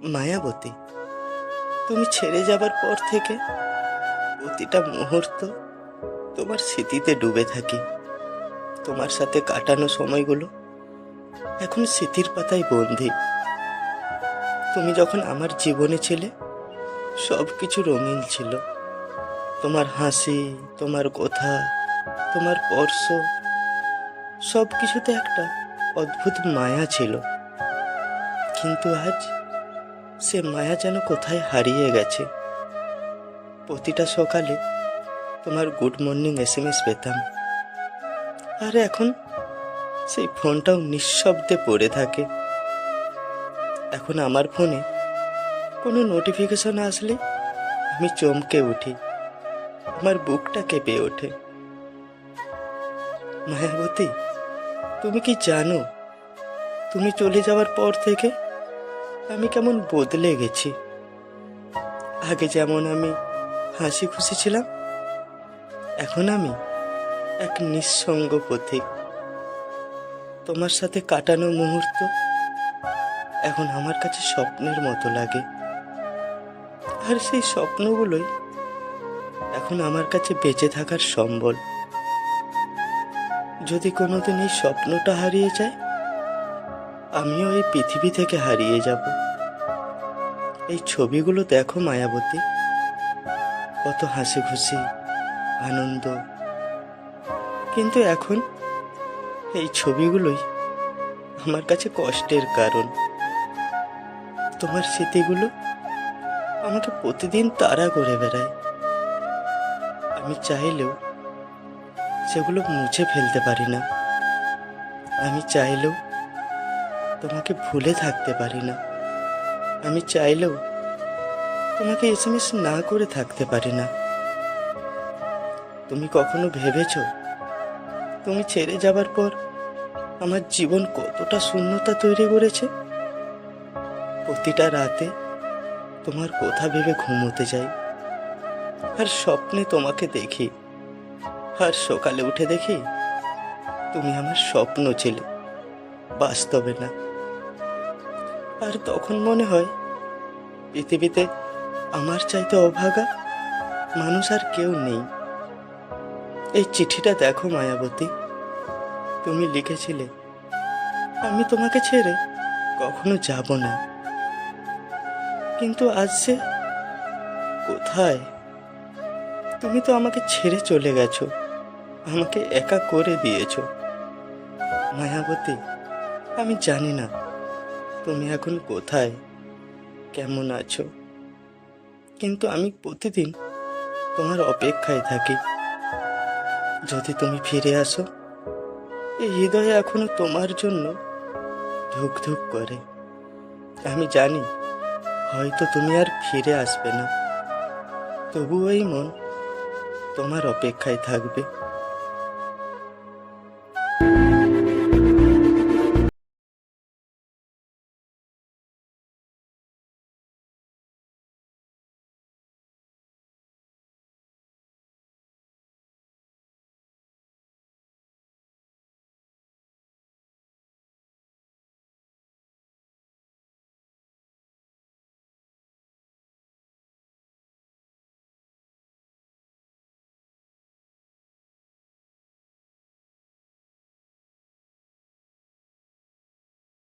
মায়াবতী, তুমি ছেড়ে যাবার পর থেকে প্রতিটা মুহূর্ত তোমার স্মৃতিতে ডুবে থাকি। তোমার সাথে কাটানো সময়গুলো এখন স্মৃতির পাতায় বন্দি। তুমি যখন আমার জীবনে ছিলে, সব কিছু রঙিন ছিল। তোমার হাসি, তোমার কথা, তোমার স্পর্শ, সব কিছুতে একটা অদ্ভুত মায়া ছিল। কিন্তু আজ সে মায়া যেন কোথায় হারিয়ে গেছে। প্রতিটা সকালে তোমার গুড মর্নিং এসএমএস পেতাম, আর এখন সেই ফোনটাও নিঃশব্দে পড়ে থাকে। এখন আমার ফোনে কোনো নোটিফিকেশন আসলে আমি চমকে উঠি, আমার বুকটা কেঁপে ওঠে। মায়াবতী, তুমি কি জানো, তুমি চলে যাওয়ার পর থেকে আমি কেমন বদলে গেছি। আগে যেমন আমি হাসি খুশি ছিলাম, এখন আমি এক নিঃসঙ্গ পথিক। তোমার সাথে কাটানো মুহূর্ত এখন আমার কাছে স্বপ্নের মতো লাগে, আর সেই স্বপ্নগুলোই এখন আমার কাছে বেঁচে থাকার সম্বল। যদি কোনোদিন এই স্বপ্নটা হারিয়ে যায়, আমিও এই পৃথিবী থেকে হারিয়ে যাব। এই ছবিগুলো দেখো মায়াবতী, কত হাসি খুশি, আনন্দ, কিন্তু এখন এই ছবিগুলোই আমার কাছে কষ্টের কারণ। তোমার স্মৃতিগুলো আমাকে প্রতিদিন তাড়া করে বেড়ায়। আমি চাইলেও সেগুলো মুছে ফেলতে পারি না। আমি চাইলেও তোমাকে ভুলে থাকতে পারি না। আমি চাইলেও তোমাকে এসএমএস না করে থাকতে পারি না। তুমি কখনো ভেবেছো তুমি ছেড়ে যাবার পর আমার জীবন কতটা শূন্যতা তৈরি করেছে? প্রতিটা রাতে তোমার কথা ভেবে ঘুমোতে যাই, আর স্বপ্নে তোমাকে দেখি, আর সকালে উঠে দেখি তুমি আমার স্বপ্ন ছিলে, বাস্তবে না। আর তখন মনে হয় পৃথিবীতে আমার চাইতে অভাগা মানুষ আর কেউ নেই। এই চিঠিটা দেখো মায়াবতী, তুমি লিখেছিলে আমি তোমাকে ছেড়ে কখনো যাব না, কিন্তু আজ সে কোথায়? তুমি তো আমাকে ছেড়ে চলে গেছো, আমাকে একা করে দিয়েছো। মায়াবতী, আমি জানি না তুমি এখন কোথায়, কেমন আছো, কিন্তু আমি প্রতিদিন তোমার অপেক্ষায় থাকি। যদি তুমি ফিরে আসো, এই হৃদয়ে এখনো তোমার জন্য ধুক ধুক করে। আমি জানি হয়তো তুমি আর ফিরে আসবে না, তবুও এই মন তোমার অপেক্ষায় থাকবে।